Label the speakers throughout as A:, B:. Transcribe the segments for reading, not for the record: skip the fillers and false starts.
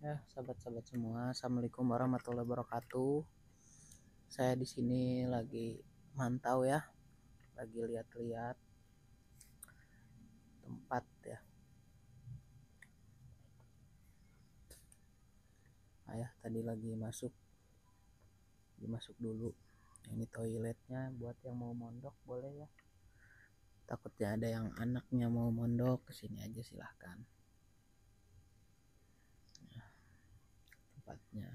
A: Ya, sahabat-sahabat semua, assalamualaikum warahmatullahi wabarakatuh. Saya di sini lagi mantau ya, lagi lihat-lihat tempat ya. Ayah tadi lagi masuk dulu. Ini toiletnya buat yang mau mondok boleh ya. Takutnya ada yang anaknya mau mondok, kesini aja silahkan. Tempatnya.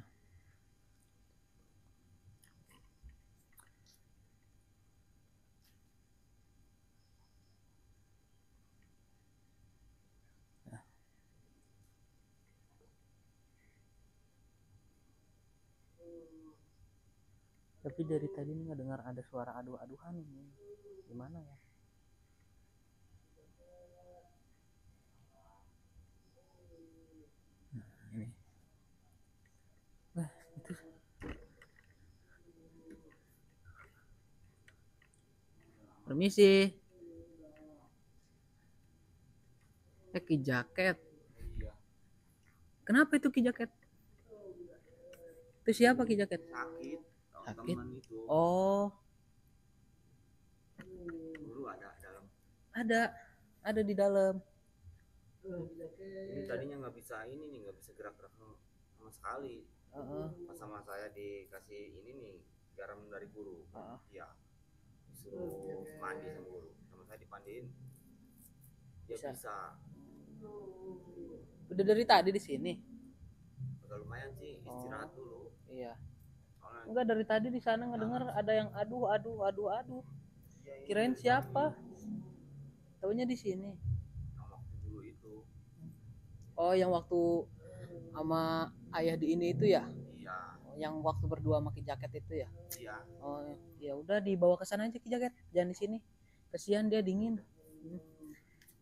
A: Tapi dari tadi nih nggak dengar ada suara adu-aduhan ini. Gimana ya? Nah, ini. Wah, itu. Permisi. Ki jaket. Kenapa itu ki jaket? Itu siapa ki jaket?
B: Sakit.
A: Sakit.
B: Itu.
A: Oh,
B: Guru ada dalam.
A: ada di dalam.
B: Ini tadinya nggak bisa nggak bisa gerak-gerak sama sekali. Pas sama saya dikasih ini nih garam dari guru. Iya. Disuruh mandi sama guru. Sama saya dipandiin. Dia bisa.
A: Udah dari tadi di sini.
B: Udah lumayan sih istirahat dulu.
A: Iya.
B: Soalnya
A: Enggak, dari tadi di sana ngedenger ada yang aduh. Kirain siapa? Taunya di sini.
B: yang waktu dulu itu.
A: Oh, yang waktu sama ayah di ini itu ya?
B: Iya.
A: Yang waktu berdua pakai jaket itu ya?
B: Iya.
A: Oh, ya udah dibawa ke sana aja ke jaket, jangan di sini. Kasihan dia dingin.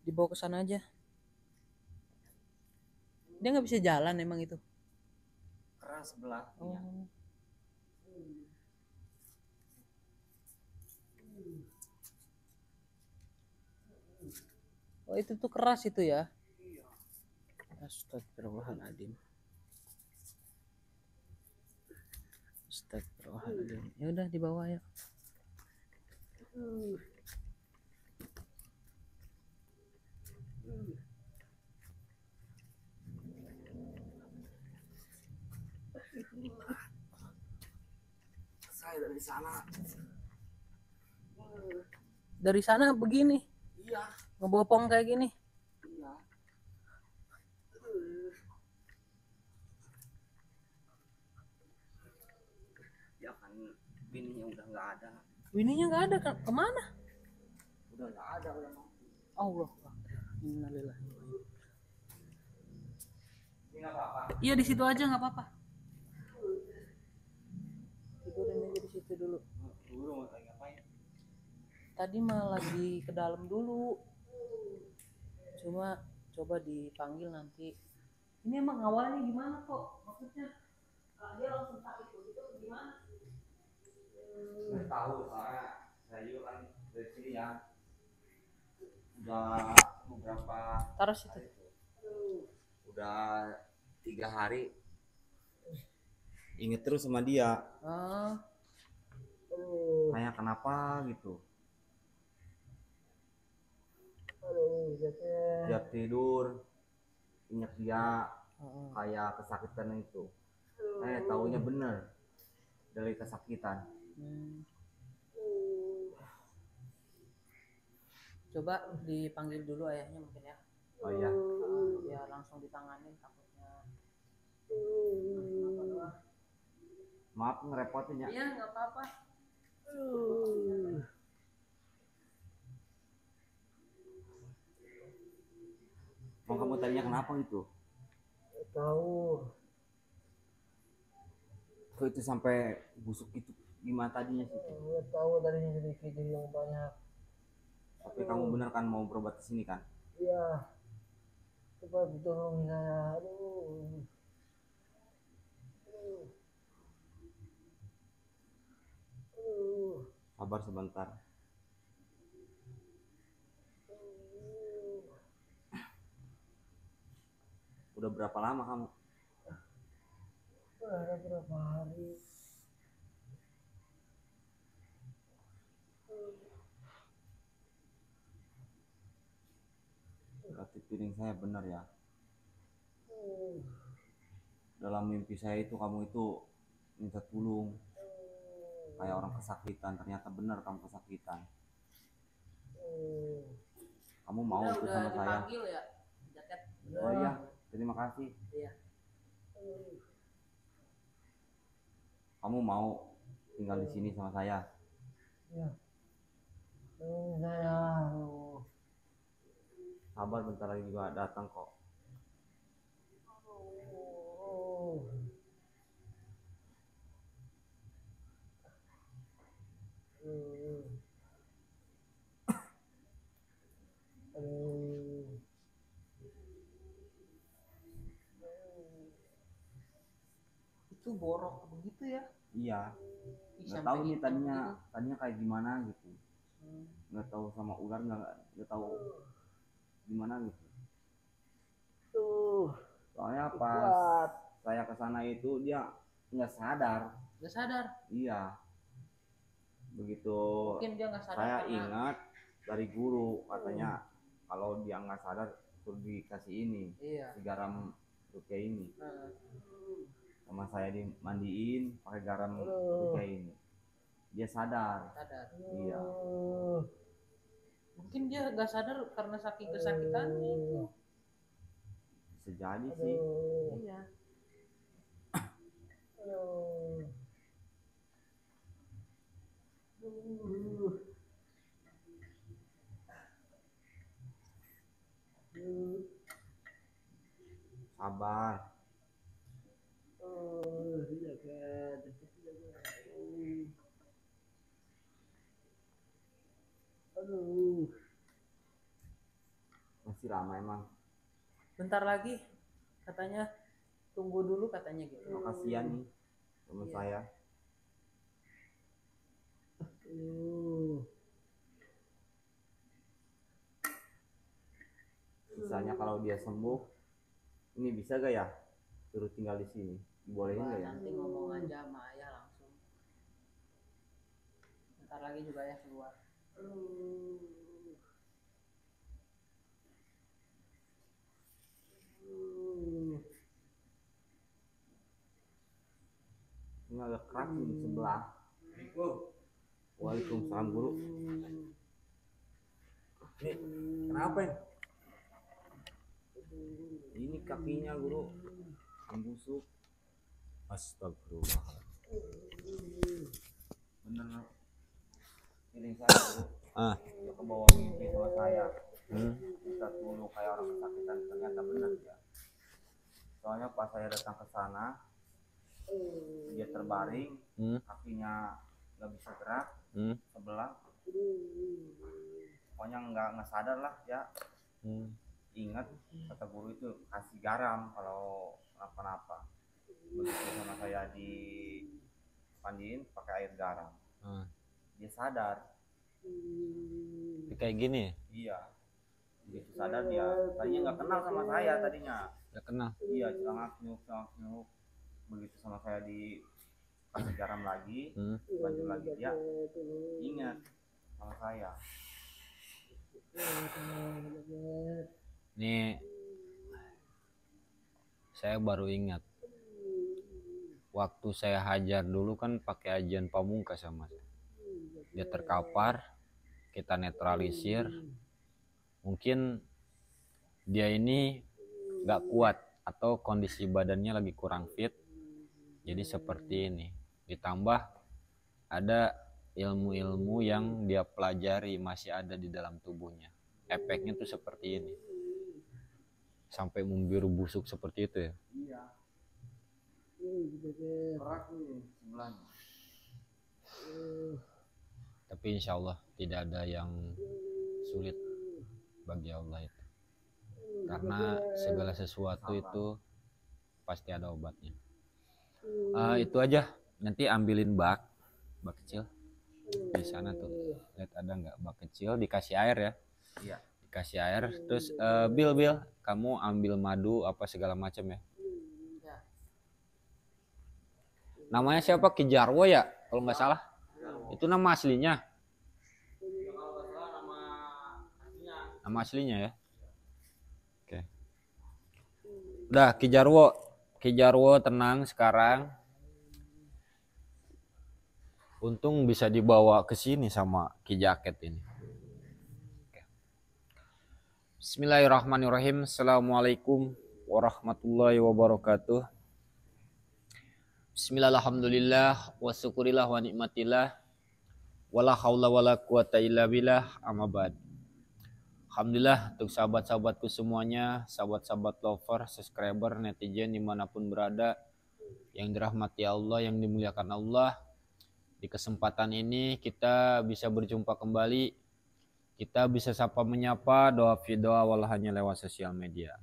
A: Dibawa ke sana aja. Dia nggak bisa jalan emang itu.
B: Keras sebelah.
A: Oh. Oh, itu tuh keras itu ya?
B: Iya.
A: Astagfirullahaladzim. Astagfirullahaladzim. Ya udah dibawa ya.
B: Saya dari sana.
A: Dari sana begini.
B: Iya.
A: Ngebopong kayak gini.
B: Iya. Ya kan bininya udah nggak ada.
A: Bininya nggak ada, kemana?
B: Udah nggak ada, udah mati.
A: Allah. Innalillah.
B: Ini nggak apa-apa.
A: Iya, di situ aja nggak apa-apa. Tidurin aja di situ dulu.
B: Dulu mau lagi ngapain?
A: Tadi mah lagi ke dalam dulu. Cuma coba dipanggil nanti. Ini emang awalnya gimana kok? Maksudnya dia langsung sakit begitu gimana?
B: Nggak tahu, soalnya saya juga kan dari sini ya. Udah beberapa.
A: Taruh situ.
B: Udah 3 hari. Ingat terus sama dia. Kayak kenapa gitu. Tiap tidur ingat dia kayak kesakitan itu. Taunya bener dari kesakitan.
A: Coba dipanggil dulu ayahnya mungkin ya.
B: Oh iya.
A: Ya langsung ditanganin takutnya.
B: Maaf ngerepotin ya.
A: Iya, nggak apa-apa.
B: Mau kamu tanya kenapa itu?
A: Tahu.
B: Kok itu sampai busuk itu gimana tadinya sih?
A: Nggak tahu tadinya sedikit yang banyak.
B: Tapi kamu bener kan mau berobat ke sini kan?
A: Iya. Coba tolong saya. Aduh.
B: Sabar sebentar. Udah berapa lama kamu?
C: Ada berapa hari?
B: Berarti piring saya benar ya. Dalam mimpi saya itu kamu itu minta tolong kayak orang kesakitan, ternyata benar kamu kesakitan. Kamu mau itu sama saya?
A: Ya, jaket.
B: Oh iya, terima kasih.
A: Iya.
B: Kamu mau tinggal di sini sama saya?
C: Ya. Saya
B: Sabar, bentar lagi juga datang kok.
A: Itu borok begitu ya?
B: Iya.
A: Ih,
B: Nggak
A: sampai
B: tahu nih
A: hitam
B: tadinya kayak gimana gitu. Nggak tahu sama ular, nggak tahu gimana gitu. Soalnya pas saya kesana itu dia nggak sadar.
A: Nggak sadar.
B: Iya. Begitu
A: Mungkin dia nggak sadar
B: saya
A: karena
B: ingat dari guru katanya kalau dia nggak sadar suruh dikasih ini,
A: iya.
B: si garam rupiah ini. Sama saya dimandiin pakai garam rupiah ini. Dia sadar. Iya.
A: Mungkin dia nggak sadar karena saking kesakitannya itu.
B: Bisa jadi sih.
A: Iya.
B: Sabar. Masih lama emang.
A: Bentar lagi katanya, tunggu dulu katanya gitu.
B: Makasian nih teman saya. Misalnya kalau dia sembuh, ini bisa gak ya suruh tinggal di sini? Bolehin gak ya?
A: Nanti ngomong aja sama ayah langsung. Bentar lagi juga ayah keluar.
B: Ini agak keras di sebelah. Waalaikumsalam guru. Kenapa ya? Ini kakinya guru membusuk.
D: Astagfirullah.
B: Bener feeling saya guru. Dia ke bawah mimpi sama saya. Kita dulu kayak orang kesakitan, ternyata benar ya. Soalnya pas saya datang ke sana, dia terbaring, kakinya nggak bisa gerak, sebelah. Pokoknya nggak sadar lah ya. Ingat kata guru itu kasih garam kalau kenapa-napa. Begitu sama saya dipandiin pakai air garam, dia sadar.
D: Kayak gini?
B: Iya. Begitu sadar dia, tadinya nggak kenal sama saya tadinya.
D: Nggak kenal?
B: Iya, celangak nyuk. Begitu sama saya dikasih garam lagi, lanjut lagi dia ingat sama saya.
D: Nih, saya baru ingat. Waktu saya hajar dulu kan pakai ajian pamungkas sama saya. Dia terkapar, kita netralisir. Mungkin dia ini gak kuat atau kondisi badannya lagi kurang fit. Jadi seperti ini. Ditambah ada ilmu-ilmu yang dia pelajari masih ada di dalam tubuhnya. Efeknya tuh seperti ini. Sampai membiru busuk seperti itu ya.
B: Iya. Keras nih sebelahnya.
D: Tapi insya Allah tidak ada yang sulit bagi Allah itu. Karena segala sesuatu itu pasti ada obatnya. Itu aja. Nanti ambilin bak kecil di sana tuh. Lihat ada nggak bak kecil, dikasih air ya.
B: Iya.
D: Dikasih air. Terus Bill, kamu ambil madu apa segala macam ya. Namanya siapa? Ki Jarwo ya kalau nggak salah. Itu nama aslinya. Nama aslinya ya. Oke. Udah Ki Jarwo. Ki Jarwo tenang sekarang. Untung bisa dibawa ke sini sama Ki Jaket ini. Oke. Bismillahirrahmanirrahim. Assalamualaikum warahmatullahi wabarakatuh. Bismillahirrahmanirrahim. Wa syukurillah wa nikmatillah. Wala haula wala quwata illa billah. Amma ba'd. Alhamdulillah untuk sahabat-sahabatku semuanya, sahabat-sahabat lover, subscriber, netizen dimanapun berada, yang dirahmati Allah, yang dimuliakan Allah. Di kesempatan ini kita bisa berjumpa kembali, kita bisa sapa menyapa, doa video walau hanya lewat sosial media.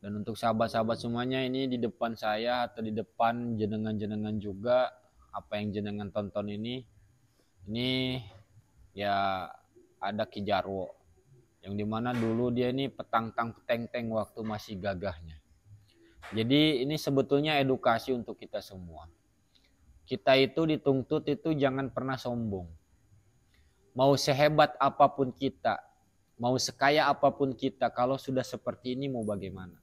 D: Dan untuk sahabat-sahabat semuanya, ini di depan saya atau di depan jenengan-jenengan juga, apa yang jenengan tonton ini ya ada Ki Jarwo, yang dimana dulu dia ini petantang peteng-teng waktu masih gagahnya. Jadi ini sebetulnya edukasi untuk kita semua. Kita itu dituntut itu jangan pernah sombong. Mau sehebat apapun kita, mau sekaya apapun kita, kalau sudah seperti ini mau bagaimana?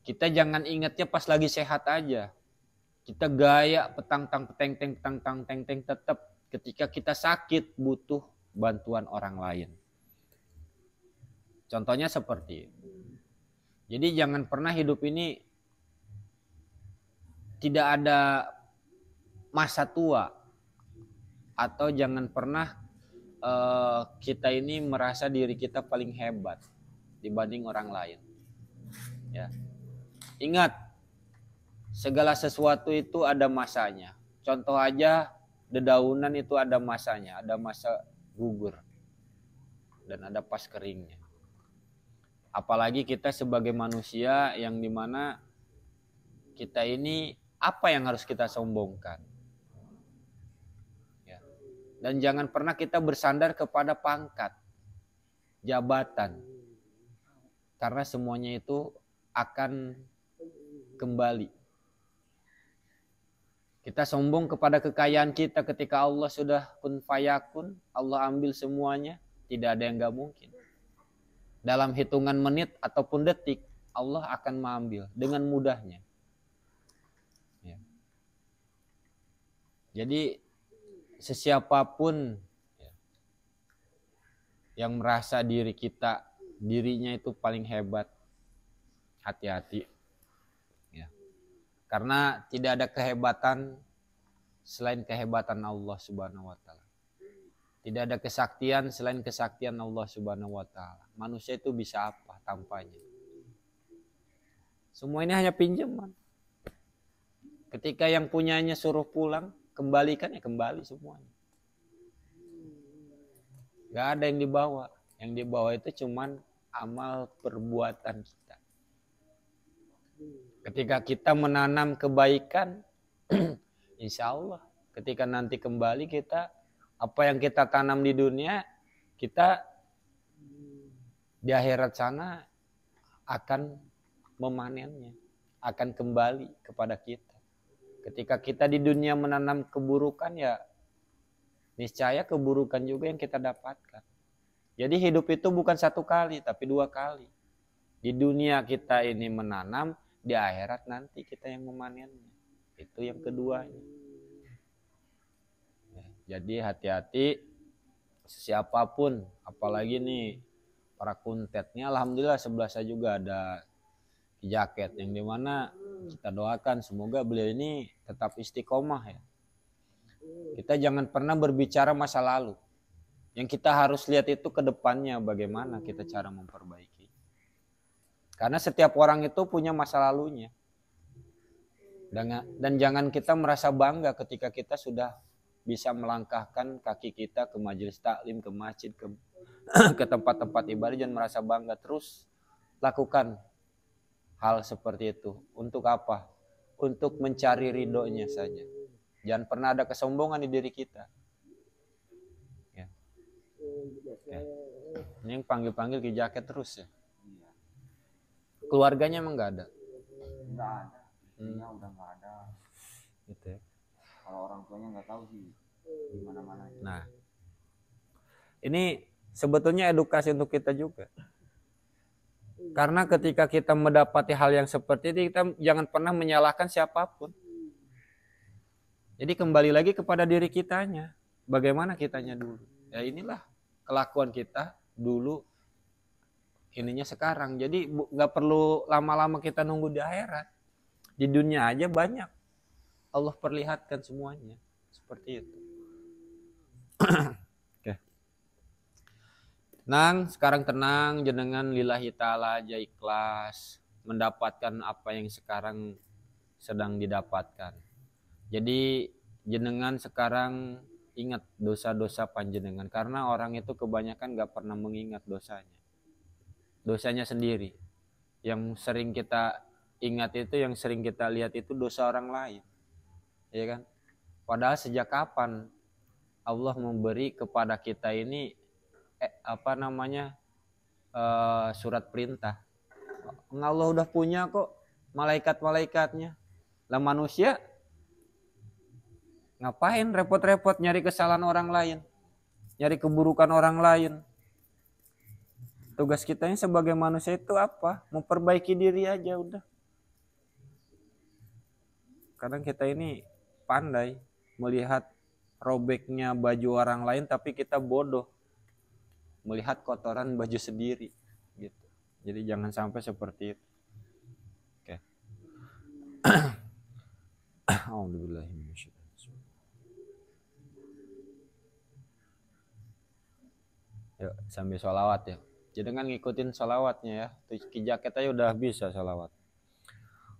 D: Kita jangan ingatnya pas lagi sehat aja. Kita gaya petantang peteng-teng tetap ketika kita sakit butuh bantuan orang lain. Contohnya seperti itu. Jadi jangan pernah hidup ini tidak ada masa tua, atau jangan pernah kita ini merasa diri kita paling hebat dibanding orang lain. Ya. Ingat, segala sesuatu itu ada masanya. Contoh aja, dedaunan itu ada masanya, ada masa gugur dan ada pas keringnya. Apalagi kita sebagai manusia yang dimana kita ini apa yang harus kita sombongkan? Ya. Dan jangan pernah kita bersandar kepada pangkat, jabatan, karena semuanya itu akan kembali. Kita sombong kepada kekayaan kita ketika Allah sudah kun fayakun, Allah ambil semuanya, tidak ada yang gak mungkin. Dalam hitungan menit ataupun detik, Allah akan mengambil dengan mudahnya. Ya. Jadi sesiapapun yang merasa dirinya itu paling hebat, hati-hati. Karena tidak ada kehebatan selain kehebatan Allah Subhanahu wa taala. Tidak ada kesaktian selain kesaktian Allah Subhanahu wa taala. Manusia itu bisa apa tanpanya? Semua ini hanya pinjaman. Ketika yang punyanya suruh pulang, kembalikan ya kembali semuanya. Gak ada yang dibawa. Yang dibawa itu cuman amal perbuatan kita. Ketika kita menanam kebaikan, insya Allah ketika nanti kembali kita, apa yang kita tanam di dunia, kita di akhirat sana akan memanennya, akan kembali kepada kita. Ketika kita di dunia menanam keburukan, ya niscaya keburukan juga yang kita dapatkan. Jadi hidup itu bukan satu kali, tapi dua kali. Di dunia kita ini menanam, di akhirat nanti kita yang memanennya. Itu yang keduanya. Jadi hati-hati siapapun, apalagi nih para kuntetnya. Alhamdulillah sebelah saya juga ada Ki Jaket, yang dimana kita doakan semoga beliau ini tetap istiqomah ya. Kita jangan pernah berbicara masa lalu. Yang kita harus lihat itu ke depannya, bagaimana kita cara memperbaiki. Karena setiap orang itu punya masa lalunya. Dan jangan kita merasa bangga ketika kita sudah bisa melangkahkan kaki kita ke majelis taklim, ke masjid, ke tempat-tempat ibadah. Jangan merasa bangga, terus lakukan hal seperti itu. Untuk apa? Untuk mencari ridhonya saja. Jangan pernah ada kesombongan di diri kita. Ya. Ya. Ini yang panggil-panggil Ki Jaket terus ya. Keluarganya emang nggak ada?
B: Nggak ada. Udah nggak ada.
D: gitu ya.
B: Kalau orang tuanya nggak tahu sih di mana-mana.
D: Nah, ini sebetulnya edukasi untuk kita juga. Karena ketika kita mendapati hal yang seperti itu, kita jangan pernah menyalahkan siapapun. Jadi kembali lagi kepada diri kitanya. Bagaimana kitanya dulu. Ya inilah kelakuan kita dulu, ininya sekarang. Jadi nggak perlu lama-lama kita nunggu di akhirat. Di dunia aja banyak Allah perlihatkan semuanya. Seperti itu. Oke. Tenang, sekarang tenang, jenengan lillahi ta'ala aja ikhlas mendapatkan apa yang sekarang sedang didapatkan. Jadi jenengan sekarang ingat dosa-dosa panjenengan, karena orang itu kebanyakan gak pernah mengingat dosanya sendiri. Yang sering kita ingat itu, yang sering kita lihat itu dosa orang lain, ya kan? Padahal sejak kapan Allah memberi kepada kita ini surat perintah. Allah udah punya kok malaikat-malaikatnya. Lah manusia ngapain repot-repot nyari kesalahan orang lain, nyari keburukan orang lain? Tugas kita ini sebagai manusia itu apa? Memperbaiki diri aja udah. Kadang kita ini pandai melihat robeknya baju orang lain, tapi kita bodoh melihat kotoran baju sendiri gitu. Jadi jangan sampai seperti itu. Oke. Yuk sambil sholawat ya. Jadi kan ngikutin sholawatnya ya. Ki jaket aja udah bisa sholawat.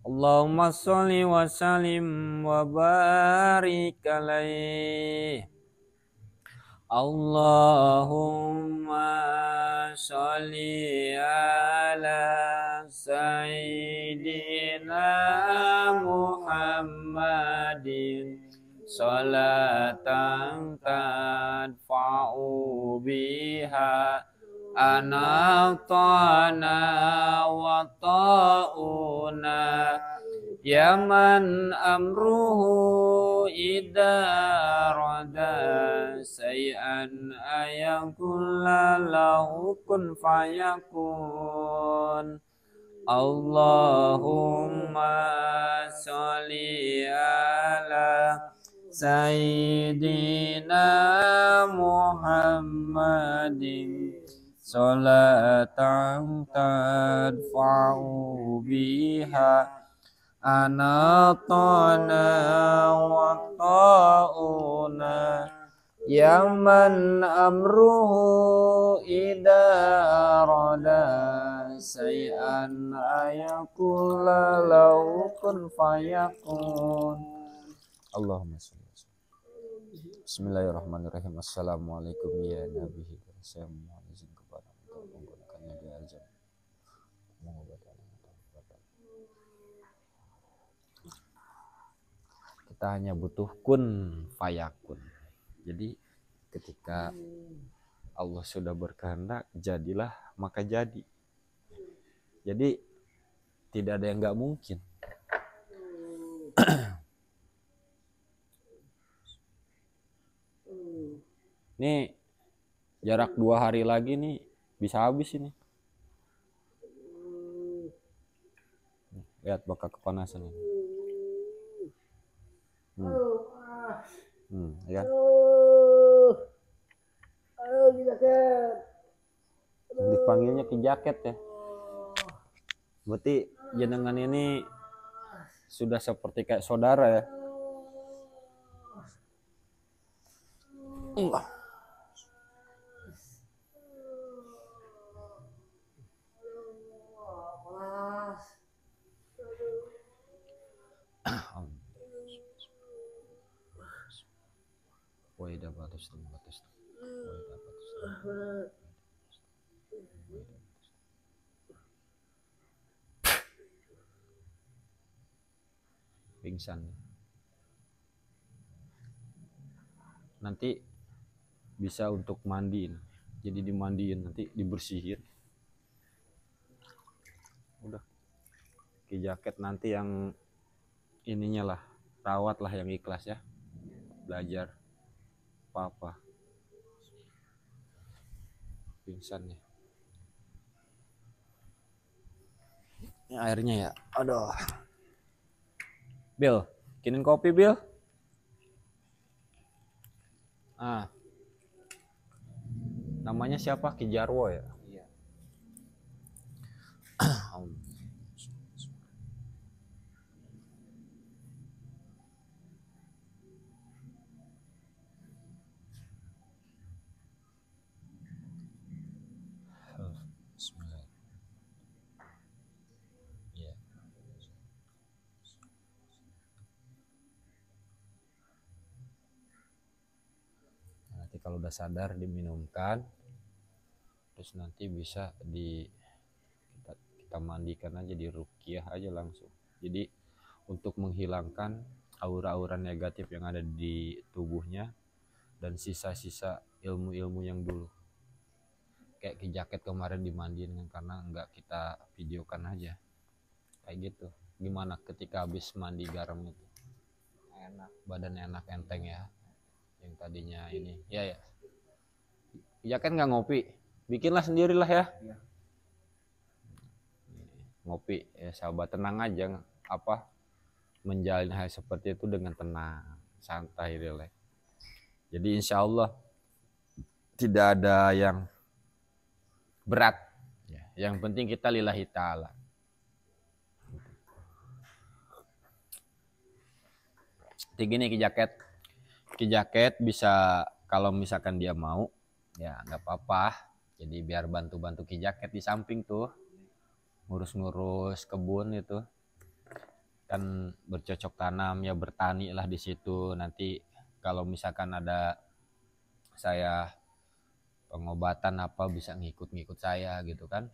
D: Allahumma sholli wa sallim wa barik alaih. Allahumma sholli ala sayyidina Muhammadin sholatan tadfa'u biha anatana wa ta'una ya man amruhu idarada say'an ayakulla lahu kun fayakun. Allahumma sholli ala sayyidina Muhammadin sholatan tadfa'u biha anatana wa ta'una ya man amruhu idarada say'an ayakulla lahu kun fayakun. Allahumma sholli. Bismillahirrahmanirrahim. Assalamualaikum ya Nabi. Saya mohon izin kepada engkau menggunakannya di azab. Kita hanya butuh kun fayakun. Jadi ketika Allah sudah berkehendak, jadilah maka jadi. Jadi tidak ada yang nggak mungkin. Nih jarak 2 hari lagi nih bisa habis ini. Lihat bakal kepanasan ini. Ya. Dipanggilnya Ki Jaket ya. Berarti jenengan ini sudah seperti kayak saudara ya. Pingsan. Nanti bisa untuk mandiin. Jadi dimandiin, nanti dibersihin. Udah. Ki Jaket nanti yang ininya lah rawat lah yang ikhlas ya, belajar apa pingsan ya. Ini airnya ya, aduh. Bill, bikinin kopi Bill. Namanya siapa? Ki Jarwo ya.
B: Iya.
D: Bismillah. Iya. Nanti kalau udah sadar diminumkan, terus nanti bisa kita mandikan aja, di ruqyah aja langsung. Jadi untuk menghilangkan aura-aura negatif yang ada di tubuhnya dan sisa-sisa ilmu-ilmu yang dulu. Kayak Ki Jaket kemarin dimandiin kan, karena nggak kita videokan aja kayak gitu. Gimana ketika habis mandi garam itu? Enak, badannya enak, enteng ya. Yang tadinya ini ya Ki Jaket nggak ngopi, bikinlah sendirilah ya. Ngopi ya sahabat, tenang aja, menjalin hal seperti itu dengan tenang, santai, relax. Jadi insya Allah tidak ada yang berat ya. Yang penting kita lillahi ta'ala. Gini Ki Jaket bisa, kalau misalkan dia mau ya nggak apa-apa, jadi biar bantu-bantu Ki Jaket di samping tuh, ngurus-ngurus kebun itu kan, bercocok tanam ya, bertani lah di situ. Nanti kalau misalkan ada saya pengobatan apa, bisa ngikut saya gitu kan,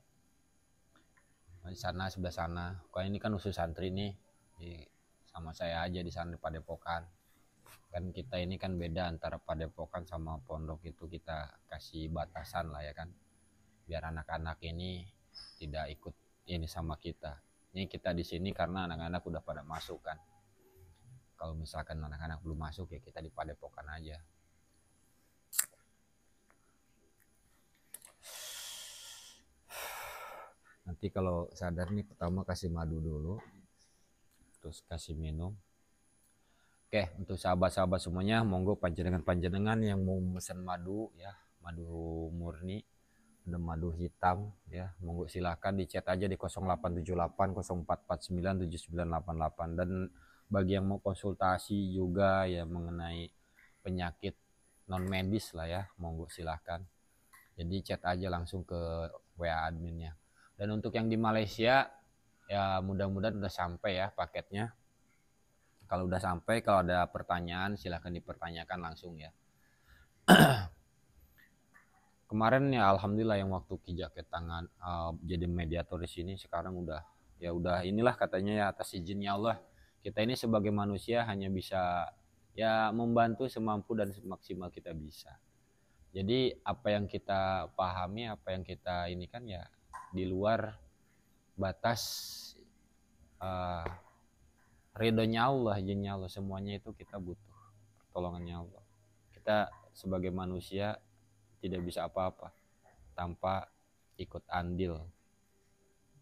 D: di sana sebelah sana. Kalau ini kan usus santri nih, sama saya aja di sana di Padepokan. Kan kita ini kan beda antara Padepokan sama pondok, itu kita kasih batasan lah ya kan, biar anak-anak ini tidak ikut ini sama kita. Ini kita di sini karena anak-anak udah pada masuk kan. Kalau misalkan anak-anak belum masuk ya kita di Padepokan aja. Nanti kalau sadar nih, pertama kasih madu dulu, terus kasih minum. Oke, untuk sahabat-sahabat semuanya, monggo panjenengan yang mau pesan madu ya, madu murni, ada madu hitam ya, monggo silahkan di chat aja di 0878 0449 7988. Dan bagi yang mau konsultasi juga ya mengenai penyakit non medis lah ya, monggo silahkan. Jadi chat aja langsung ke WA adminnya. Dan untuk yang di Malaysia ya mudah-mudahan udah sampai ya paketnya. Kalau udah sampai, kalau ada pertanyaan silahkan dipertanyakan langsung ya. Kemarin ya alhamdulillah yang waktu Ki Jaket tangan jadi mediator di sini, sekarang udah inilah katanya ya, atas izinnya Allah. Kita ini sebagai manusia hanya bisa ya membantu semampu dan semaksimal kita bisa. Jadi apa yang kita pahami, apa yang kita ini kan ya di luar batas ridhonya Allah, izinnya Allah, semuanya itu kita butuh pertolongannya Allah. Kita sebagai manusia tidak bisa apa-apa tanpa ikut andil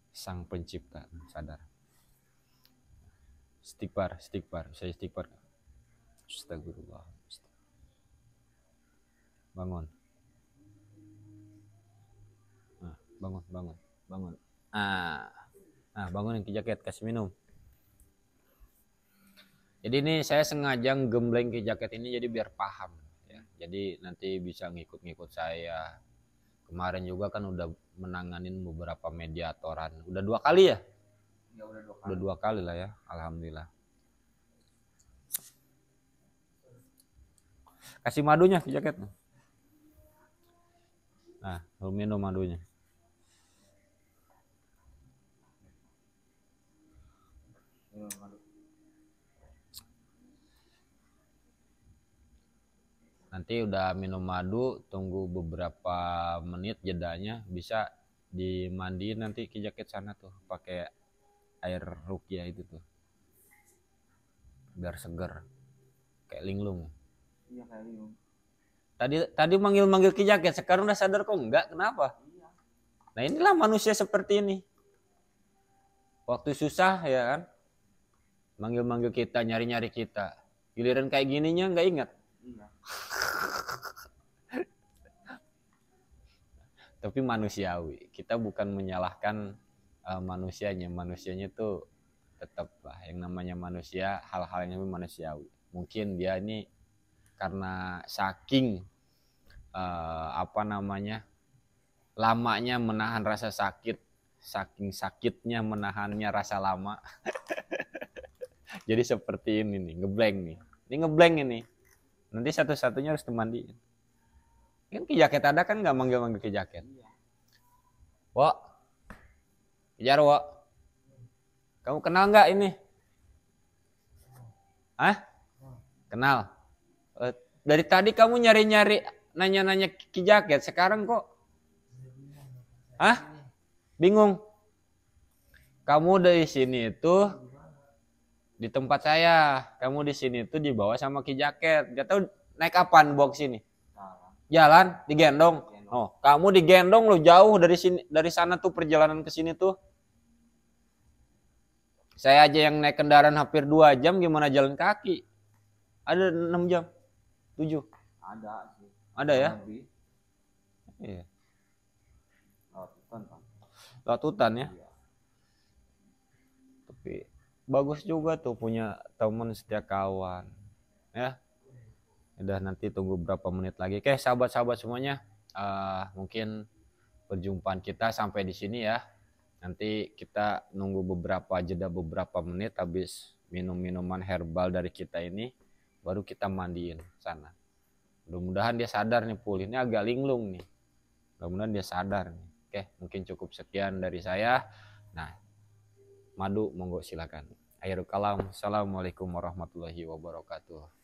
D: Sang Pencipta. Sadar. Istighfar, saya istighfar. Astagfirullah. Bangun. Nah, bangun. Bangun yang Ki Jaket, kasih minum. Jadi ini saya sengaja gembleng Ki Jaket ini jadi biar paham ya. Jadi nanti bisa ngikut-ngikut saya. Kemarin juga kan udah menanganin beberapa mediatoran. Udah 2 kali ya?
B: Ya udah 2 kali.
D: Udah 2 kali lah ya, alhamdulillah. Kasih madunya Ki Jaket. Nah, lu minum madunya. Nanti udah minum madu, tunggu beberapa menit jedanya, bisa dimandiin nanti Ki Jaket sana tuh pakai air ruqyah itu tuh. biar seger kayak linglung.
B: Iya kayak linglung.
D: Tadi manggil Ki Jaket, sekarang udah sadar kok enggak, kenapa?
B: Iya.
D: Nah inilah manusia seperti ini. Waktu susah ya kan, manggil kita, nyari kita. Giliran kayak gininya nggak ingat.
B: Iya.
D: Tapi manusiawi. Kita bukan menyalahkan manusianya tuh tetap lah yang namanya manusia, hal-hal yang manusiawi. Mungkin dia ini karena saking lamanya menahan rasa sakit, saking sakitnya menahannya rasa lama. Jadi seperti ini nih, ngeblank nih. Ini ngeblank ini. Nanti satu-satunya harus dimandiin. Kan Ki Jaket ada kan nggak manggil Ki Jaket. Wok, kejar Wok. Kamu kenal nggak ini? Hah? Kenal. Dari tadi kamu nyari-nyari, nanya-nanya Ki Jaket. Sekarang kok? Hah? Bingung. Kamu dari sini itu di tempat saya, kamu di sini tuh dibawa sama Ki Jaket. Gak tahu naik apaan bawa ke sini? Jalan, digendong. Oh, kamu digendong loh jauh dari sini, dari sana tuh perjalanan ke sini tuh. Saya aja yang naik kendaraan hampir 2 jam, gimana jalan kaki? Ada 6 jam, 7.
B: Ada sih.
D: Ada ya?
B: Lebih.
D: Iya.
B: Lewat
D: hutan ya.
B: Iya.
D: Tapi bagus juga tuh punya teman setia kawan ya. Udah, nanti tunggu berapa menit lagi. Oke sahabat-sahabat semuanya, mungkin perjumpaan kita sampai di sini ya. Nanti kita nunggu jeda beberapa menit habis minum minuman herbal dari kita ini, baru kita mandiin sana. Mudah-mudahan dia sadar nih, Pul ini agak linglung nih, mudah-mudahan dia sadar nih. Oke, mungkin cukup sekian dari saya. Nah, Madu, monggo silakan. Akhirul kalam. Assalamualaikum warahmatullahi wabarakatuh.